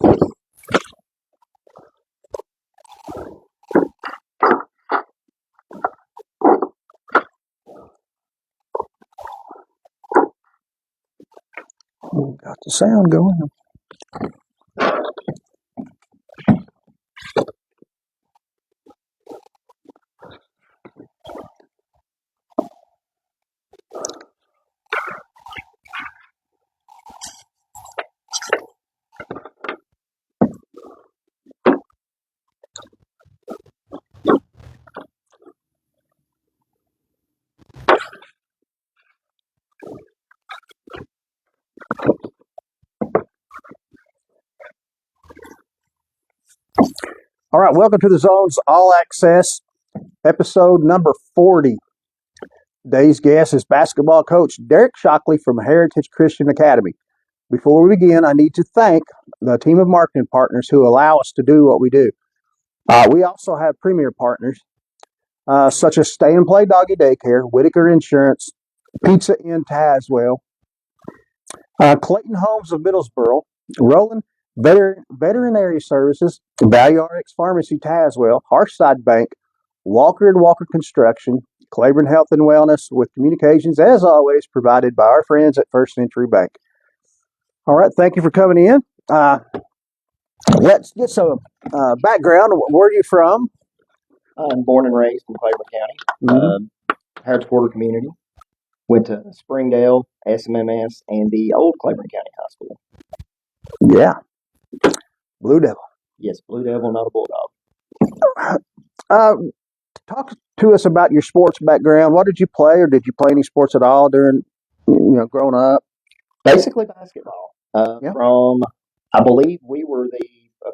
Got the sound going. All right, welcome to the Zone's All Access, episode number 40. Today's guest is basketball coach Derek Shockley from Heritage Christian Academy. Before we begin, I need to thank the team of marketing partners who allow us to do what we do. We also have premier partners such as Stay and Play Doggy Daycare, Whitaker Insurance, Pizza Inn Tazewell, Clayton Homes of Middlesboro, Roland Veterinary Services, Value RX Pharmacy Tazewell, Harshside Bank, Walker & Walker Construction, Claiborne Health and Wellness, with communications, as always, provided by our friends at First Century Bank. All right, thank you for coming in. Let's get some background. Where are you from? I'm born and raised in Claiborne County, Harrods Porter community. Went to Springdale, SMMS, and the old Claiborne County High School. Yeah. Blue Devil. Yes, Blue Devil, not a Bulldog. Talk to us about your sports background. What did you play, or did you play any sports at all during, growing up? Basically basketball. From, I believe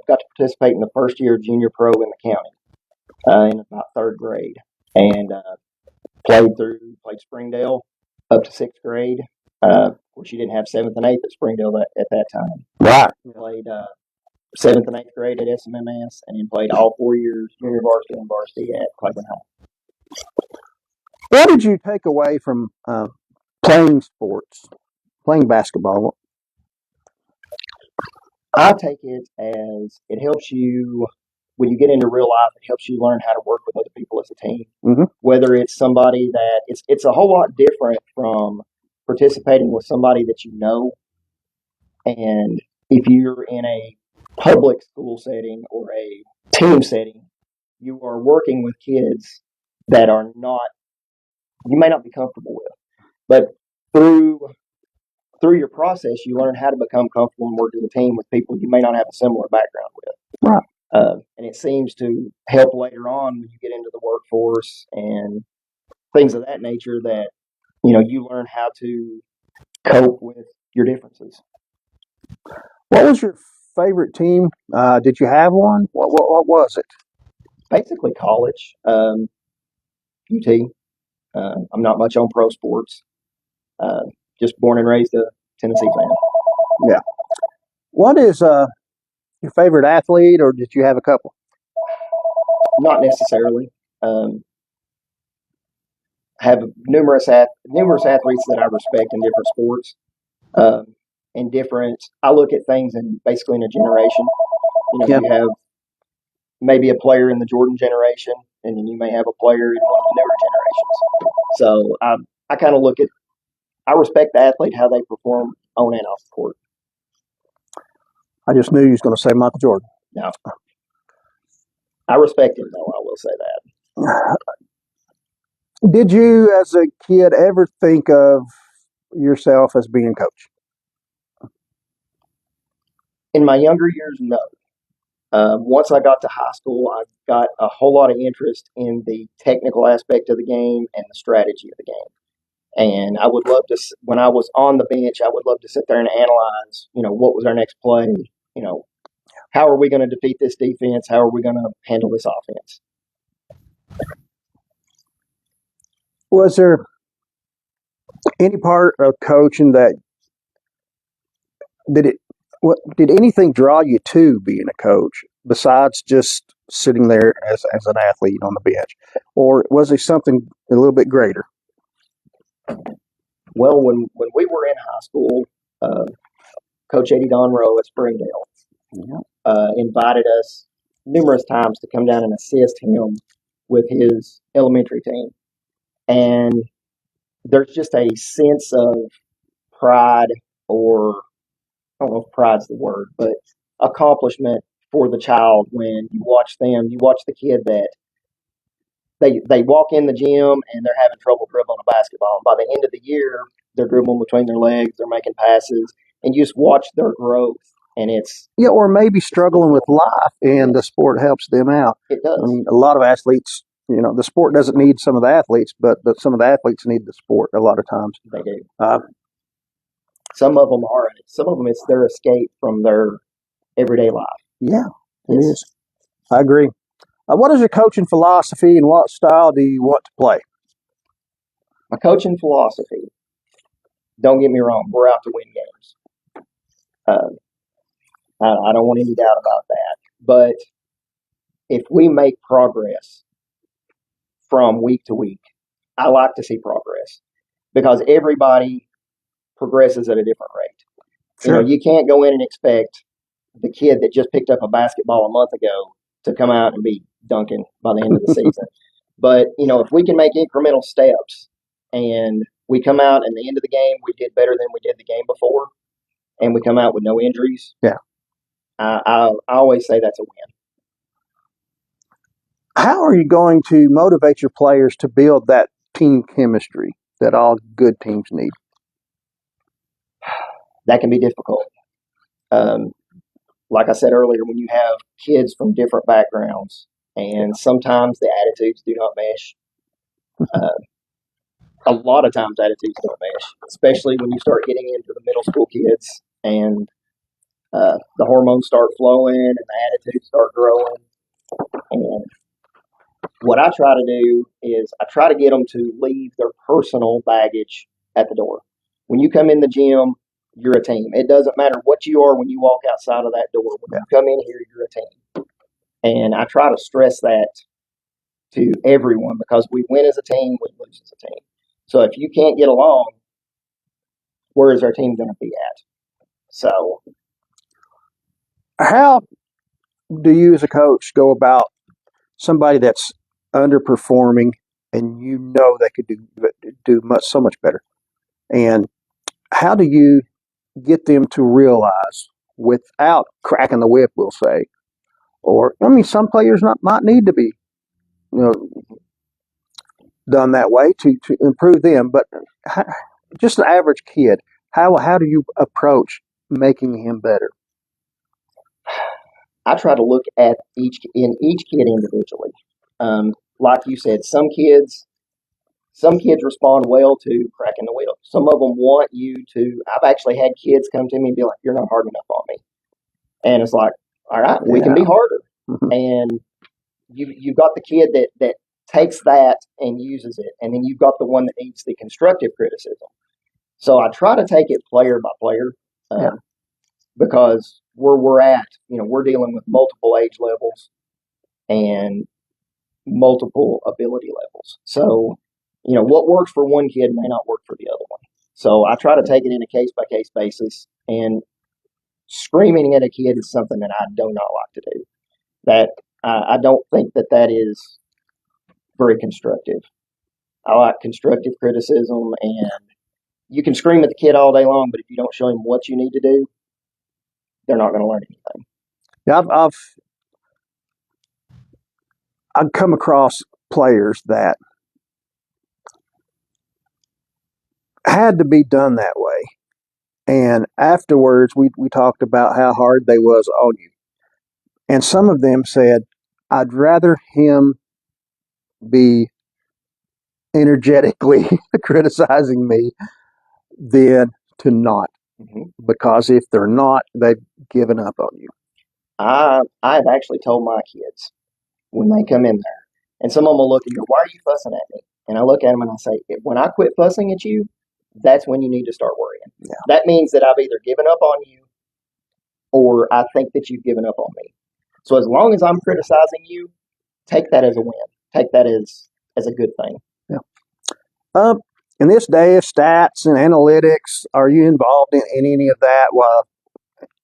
got to participate in the first year of junior pro in the county in about third grade. And played Springdale up to sixth grade. Of course, you didn't have seventh and eighth at Springdale at that time. Right. Played seventh and eighth grade at SMMS, and then played all 4 years junior varsity and varsity at Claiborne High. What did you take away from playing basketball? I take it as it helps you, when you get into real life, it helps you learn how to work with other people as a team. Mm-hmm. Whether it's somebody that, it's a whole lot different from participating with somebody that you know. And if you're in a public school setting or a team setting, you are working with kids that you may not be comfortable with. But through your process, you learn how to become comfortable and work as a team with people you may not have a similar background with. Right. And it seems to help later on when you get into the workforce and things of that nature, that, you learn how to cope with your differences. What was your favorite team? Did you have one? What was it? Basically college, UT. I'm not much on pro sports. Just born and raised a Tennessee fan. Yeah. What is your favorite athlete, or did you have a couple? Not necessarily. Have numerous athletes that I respect in different sports. I look at things basically in a generation. You have maybe a player in the Jordan generation, and then you may have a player in one of the newer generations. So I respect the athlete, how they perform on and off the court. I just knew you was going to say Michael Jordan. No. I respect him, though, I will say that. Did you, as a kid, ever think of yourself as being a coach? In my younger years, no. Once I got to high school, I got a whole lot of interest in the technical aspect of the game and the strategy of the game. And I would love to, when I was on the bench, I would love to sit there and analyze, what was our next play? How are we going to defeat this defense? How are we going to handle this offense? Was there any part of coaching that did anything draw you to being a coach besides just sitting there as an athlete on the bench, or was there something a little bit greater? Well, when we were in high school, Coach Eddie Donroe at Springdale, Yeah. invited us numerous times to come down and assist him with his elementary team. And there's just a sense of pride, or I don't know if pride's the word, but accomplishment for the child when you watch the kid that they walk in the gym and they're having trouble dribbling a basketball. And by the end of the year, they're dribbling between their legs, they're making passes, and you just watch their growth. And Yeah, or maybe struggling with life, and the sport helps them out. it I does. mean, a lot of athletes, the sport doesn't need some of the athletes, but some of the athletes need the sport a lot of times. They do. Uh, Some of them are. Some of them it's their escape from their everyday life. yeah, it It's is. I agree. What is your coaching philosophy, and what style do you want to play? my coaching philosophy. Don't get me wrong. We're out to win games. Uh, I don't want any doubt about that. But if we make progress from week to week, I like to see progress because everybody progresses at a different rate. Sure. You can't go in and expect the kid that just picked up a basketball a month ago to come out and be dunking by the end of the season. But, if we can make incremental steps and we come out at the end of the game, we did better than we did the game before, and we come out with no injuries. Yeah. I always say that's a win. How are you going to motivate your players to build that team chemistry that all good teams need? That can be difficult. Um, like I said earlier, when you have kids from different backgrounds, and sometimes the attitudes do not mesh. A lot of times attitudes don't mesh, especially when you start getting into the middle school kids and the hormones start flowing and the attitudes start growing. And what I try to do is I try to get them to leave their personal baggage at the door. When you come in the gym, you're a team. It doesn't matter what you are when you walk outside of that door. When you come in here, you're a team. And I try to stress that to everyone because we win as a team, we lose as a team. So if you can't get along, where is our team going to be at? So How do you, as a coach, go about somebody that's underperforming and they could do so much better? And how do you get them to realize without cracking the whip, we'll say, or I mean, some players might need to be, you know, done that way to improve them, but just an average kid, how do you approach making him better? I try to look at each kid individually. Like you said, some kids respond well to cracking the whip. Some of them want you to. I've actually had kids come to me and be like, "You're not hard enough on me," and it's like, "All right, we can be harder." Mhm. And you've got the kid that takes that and uses it, and then you've got the one that needs the constructive criticism. So I try to take it player by player, Yeah. because where we're at, we're dealing with multiple age levels and multiple ability levels. So, what works for one kid may not work for the other one. So I try to take it in a case by case basis, and screaming at a kid is something that I do not like to do. That I don't think that is very constructive. I like constructive criticism, and you can scream at the kid all day long, but if you don't show him what you need to do, they're not going to learn anything. Yeah, I've come across players that had to be done that way. And afterwards, we talked about how hard they was on you. And some of them said, I'd rather him be energetically criticizing me than to not. Mm-hmm. Because if they're not, they've given up on you. I've actually told my kids when they come in there, and some of them will look and go, "Why are you fussing at me?" And I look at them and I say, "When I quit fussing at you, that's when you need to start worrying. Yeah. That means that I've either given up on you, or I think that you've given up on me. So as long as I'm criticizing you, take that as a win. Take that as a good thing." Yeah. In this day of stats and analytics, are you involved in any of that? Well,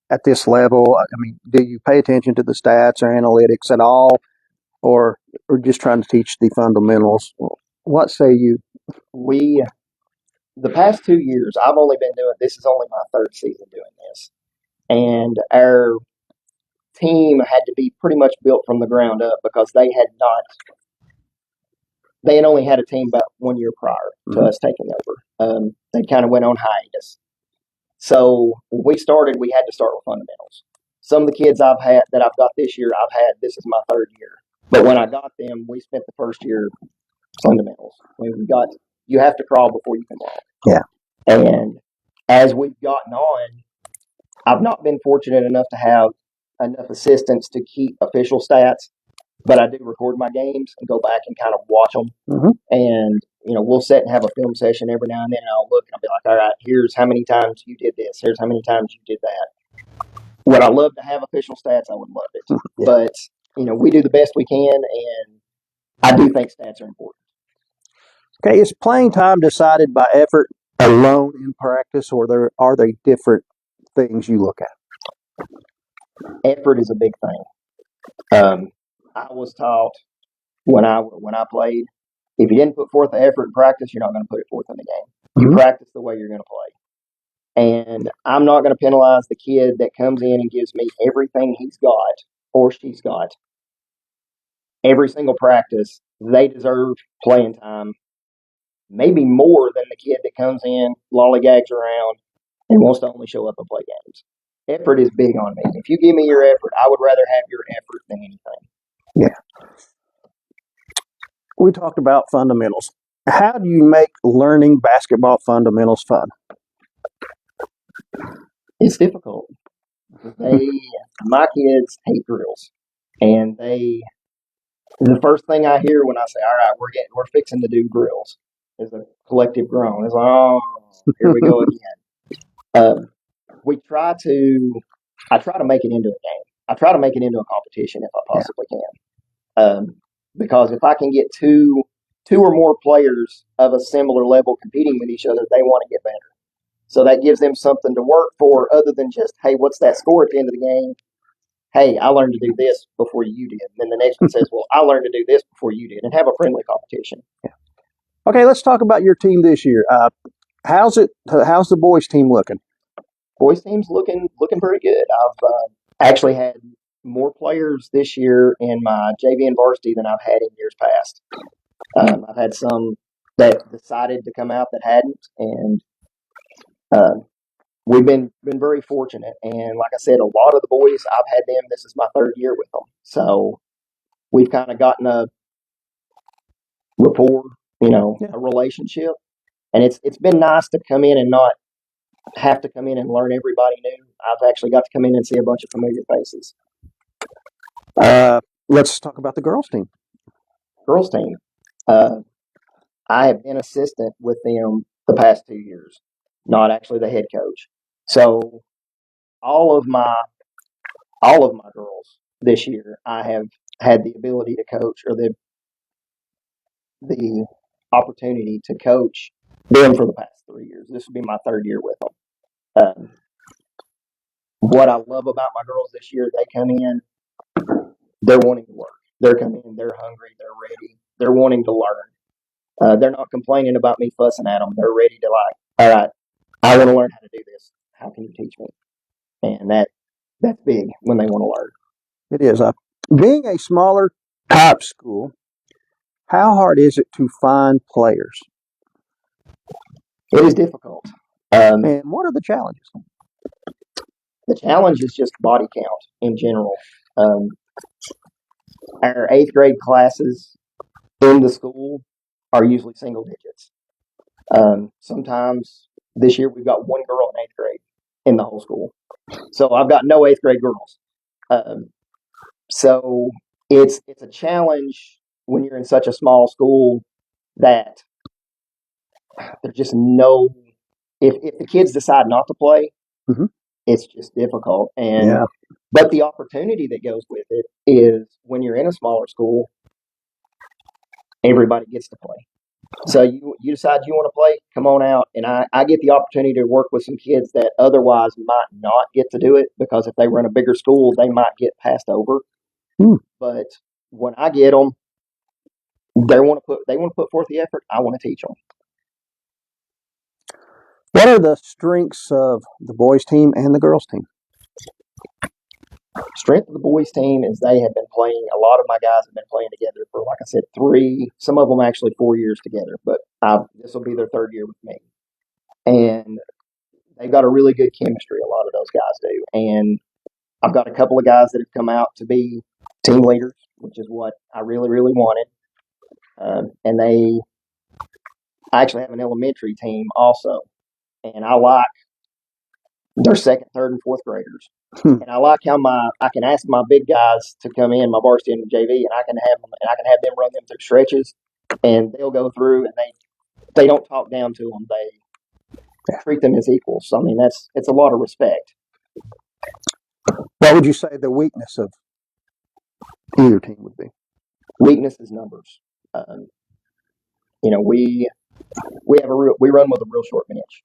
at this level? I mean, do you pay attention to the stats or analytics at all, or just trying to teach the fundamentals? What say you? The past 2 years, I've only been doing this is only my third season doing this, and our team had to be pretty much built from the ground up because they had only had a team about 1 year prior to us taking over. They kind of went on hiatus. So when we started, we had to start with fundamentals. Some of the kids I've had that I've got this year, this is my third year. But when I got them, we spent the first year fundamentals. You have to crawl before you can walk. Yeah. And as we've gotten on, I've not been fortunate enough to have enough assistants to keep official stats, but I do record my games and go back and kind of watch them. Mm-hmm. And, we'll sit and have a film session every now and then, and I'll look and I'll be like, all right, here's how many times you did this. Here's how many times you did that. Would I love to have official stats? I would love it. Yeah. But, we do the best we can, and I do think stats are important. Okay, is playing time decided by effort alone in practice, or are there different things you look at? Effort is a big thing. I was taught when I played, if you didn't put forth the effort in practice, you're not going to put it forth in the game. You practice the way you're going to play. And I'm not going to penalize the kid that comes in and gives me everything he's got or she's got. Every single practice, they deserve playing time, maybe more than the kid that comes in, lollygags around, and wants to only show up and play games. Effort is big on me. If you give me your effort, I would rather have your effort than anything. Yeah. We talked about fundamentals. How do you make learning basketball fundamentals fun? It's difficult. My kids hate drills, and the first thing I hear when I say, "All right, we're fixing to do drills," is a collective groan. It's like, "Oh, here we go again." I try to make it into a game. I try to make it into a competition if I possibly can. Because if I can get two or more players of a similar level competing with each other, they want to get better. So that gives them something to work for other than just, hey, what's that score at the end of the game? Hey, I learned to do this before you did. And then the next one says, well, I learned to do this before you did, and have a friendly competition. Yeah. Okay, let's talk about your team this year. How's the boys team looking? Boys team's looking pretty good. I've actually had more players this year in my JV and varsity than I've had in years past. I've had some that decided to come out that hadn't, and we've been very fortunate. And like I said, a lot of the boys, I've had them. This is my third year with them, so we've kind of gotten a rapport, a relationship, and it's been nice to come in and not have to come in and learn everybody new. I've actually got to come in and see a bunch of familiar faces. Let's talk about the girls team. Girls team. I have been assistant with them the past 2 years, not actually the head coach. So all of my girls this year, I have had the ability to coach, or the opportunity to coach them for the past 3 years. This will be my third year with them. What I love about my girls this year, they come in, they're wanting to work. They're coming in, they're hungry, they're ready, they're wanting to learn. They're not complaining about me fussing at them. They're ready to all right, I want to learn how to do this. How can you teach me? And that's big when they want to learn. It is. Being a smaller type school, how hard is it to find players? It is difficult. And what are the challenges? The challenge is just body count in general. Our 8th grade classes in the school are usually single digits. Sometimes this year we've got one girl in 8th grade in the whole school. So I've got no 8th grade girls. So it's a challenge when you're in such a small school that there's just if the kids decide not to play, it's just difficult. But the opportunity that goes with it is when you're in a smaller school, everybody gets to play. So you decide you want to play, come on out, and I get the opportunity to work with some kids that otherwise might not get to do it because if they run a bigger school, they might get passed over. Hmm. But when I get them, they want to put forth the effort. I want to teach them. What are the strengths of the boys team and the girls team? Strength of the boys team is they have been playing. A lot of my guys have been playing together for, like I said, 3. Some of them actually 4 years together. But this will be their 3rd year with me, and they've got a really good chemistry. A lot of those guys do, and I've got a couple of guys that have come out to be team leaders, which is what I really, really wanted. And I actually have an elementary team also, and I like their 2nd, 3rd, and 4th graders. And I like how I can ask my big guys to come in, my varsity and JV, and I can have them run them through stretches, and they'll go through, and they don't talk down to them. They treat them as equals. So, I mean, it's a lot of respect. What would you say the weakness of either team would be? Weakness is numbers. We run with a real short bench,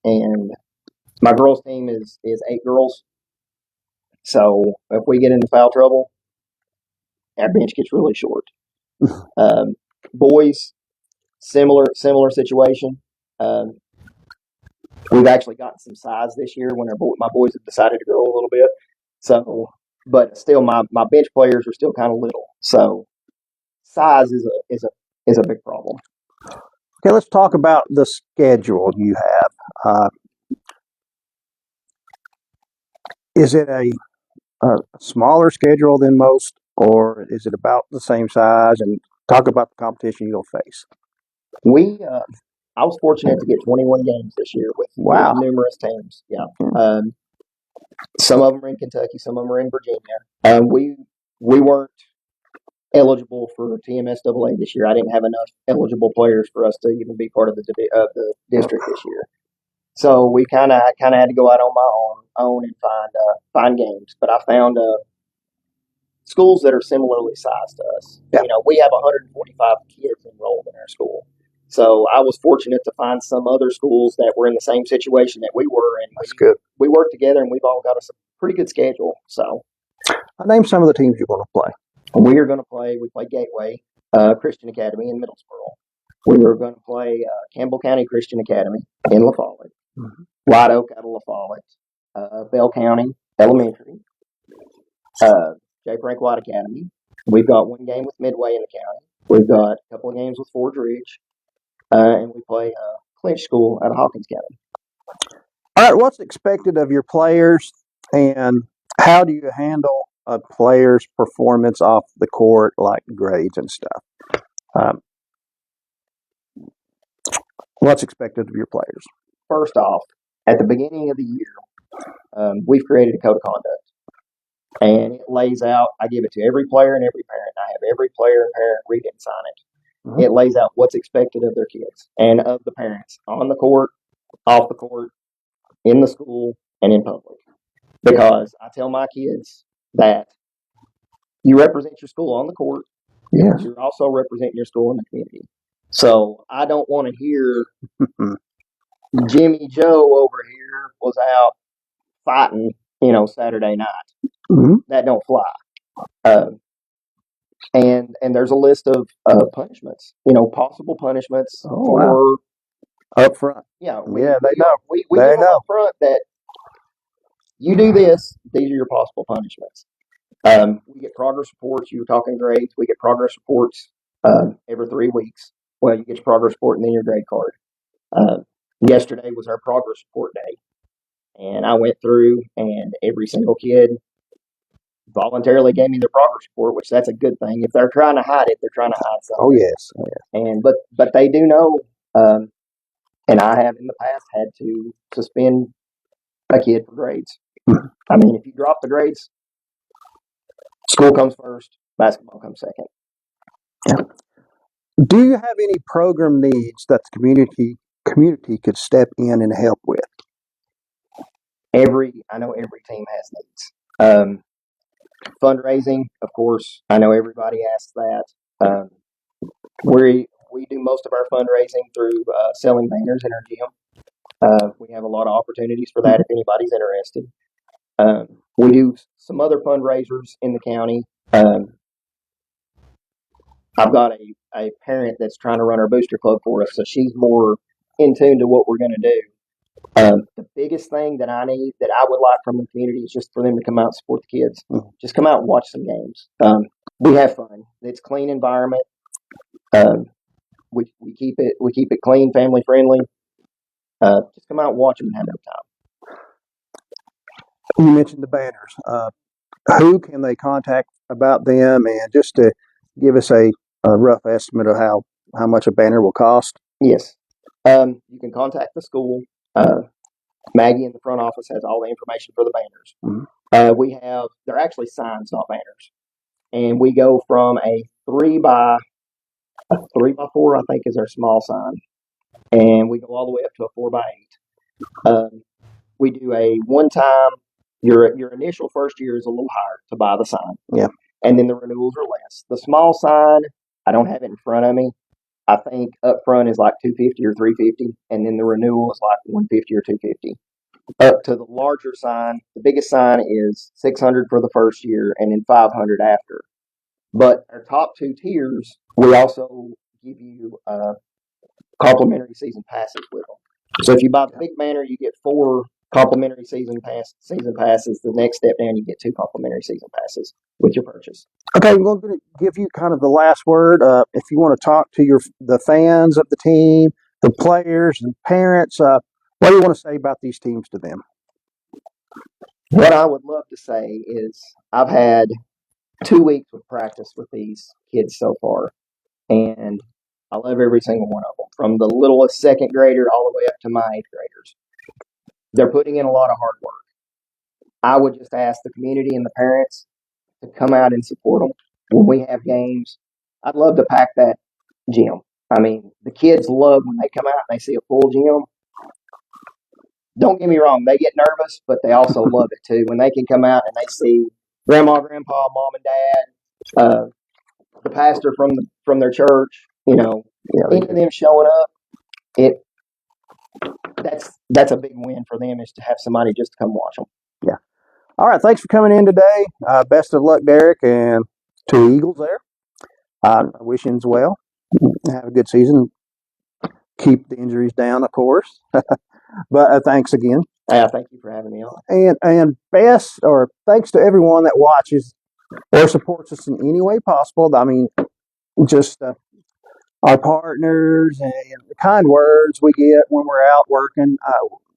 and my girls team is 8 girls. So if we get into foul trouble, our bench gets really short. Boys, similar situation. We've actually gotten some size this year when my boys have decided to grow a little bit. So, but still, my bench players are still kind of little. So size is a big problem. Okay, let's talk about the schedule you have. Is it a smaller schedule than most, or is it about the same size? And talk about the competition you'll face. I was fortunate to get 21 games this year with numerous teams. Yeah. Some of them are in Kentucky, some of them are in Virginia. We weren't eligible for TMSAA this year. I didn't have enough eligible players for us to even be part of the district this year. So we kind of had to go out on my own and find games. But I found schools that are similarly sized to us. Yeah. We have 145 kids enrolled in our school. So I was fortunate to find some other schools that were in the same situation that we were, and that's good. We worked together, and we've all got us a pretty good schedule. So, I'll name some of the teams you're going to play. We play Gateway Christian Academy in Middlesboro. We were going to play Campbell County Christian Academy in La Follette, White Oak out of La Follette, Bell County Elementary, J. Frank White Academy. We've got one game with Midway in the county. We've got a couple of games with Forge Ridge. And we play Clinch School out of Hawkins County. All right, what's expected of your players, and how do you handle a player's performance off the court, like grades and stuff? What's expected of your players? First off, at the beginning of the year, we've created a code of conduct. And it lays out, I give it to every player and every parent. I have every player and parent read it and sign it. Mm-hmm. It lays out what's expected of their kids and of the parents on the court, off the court, in the school, and in public. Because I tell my kids that you represent your school on the court. Yes. You're also representing your school in the community. So I don't want to hear Jimmy Joe over here was out fighting, Saturday night. Mm-hmm. That don't fly. And there's a list of punishments, possible punishments for up front. Yeah, they know. We give them up front that you do this. These are your possible punishments. We get progress reports. You were talking grades. We get progress reports every 3 weeks. Well, you get your progress report and then your grade card. Yesterday was our progress report day, and I went through, and every single kid voluntarily gave me their progress report, which that's a good thing. If they're trying to hide it, they're trying to hide something. Oh yes. And but they do know, and I have in the past had to suspend a kid for grades. I mean, if you drop the grades, school comes first, basketball comes second. Yeah. Do you have any program needs that the community could step in and help with? I know every team has needs. Fundraising, of course, I know everybody asks that. we do most of our fundraising through selling banners in our gym. We have a lot of opportunities for that if anybody's interested. We do some other fundraisers in the county. I've got a parent that's trying to run our booster club for us, so she's more in tune to what we're going to do. The biggest thing that I need, that I would like from the community, is just for them to come out and support the kids. Just come out and watch some games. We have fun. It's a clean environment. We keep it clean, family friendly. Just come out and watch them and have a good time. You mentioned the banners. Who can they contact about them, and just to give us a rough estimate of how much a banner will cost? Yes. You can contact the school. Maggie in the front office has all the information for the banners. Mm-hmm. They're actually signs, not banners. And we go from a 3x4, I think, is our small sign. And we go all the way up to a 4x8. We do a one-time, your initial first year is a little higher to buy the sign. Yeah. And then the renewals are less. The small sign, I don't have it in front of me. I think up front is like $250 or $350, and then the renewal is like $150 or $250. Up to the larger sign, the biggest sign is $600 for the first year, and then $500 after. But our top two tiers, we also give you complimentary season passes with them. So if you buy the big banner, you get 4 complimentary season passes. The next step down, you get 2 complimentary season passes with your purchase. Okay, we're going to give you kind of the last word. If you want to talk to the fans of the team, the players and parents, what do you want to say about these teams to them? What I would love to say is I've had 2 weeks of practice with these kids so far, and I love every single one of them, from the littlest second grader all the way up to my 8th graders. They're putting in a lot of hard work. I would just ask the community and the parents to come out and support them when we have games. I'd love to pack that gym. I mean, the kids love when they come out and they see a full gym. Don't get me wrong, they get nervous, but they also love it too. When they can come out and they see grandma, grandpa, mom, and dad, the pastor from their church, any of them showing up, that's a big win for them, is to have somebody just to come watch them. Yeah. All right. Thanks for coming in today. Best of luck, Derek, and to the Eagles there. I wish you well. Have a good season. Keep the injuries down, of course. But thanks again. Thank you for having me on. And thanks to everyone that watches or supports us in any way possible. I mean, just our partners and the kind words we get when we're out working.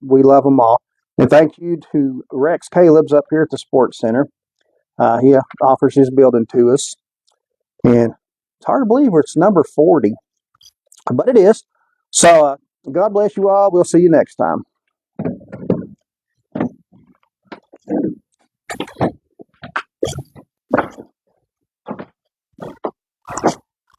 We love them all. And thank you to Rex Caleb's up here at the Sports Center. He offers his building to us. And it's hard to believe it's number 40, but it is. So God bless you all. We'll see you next time.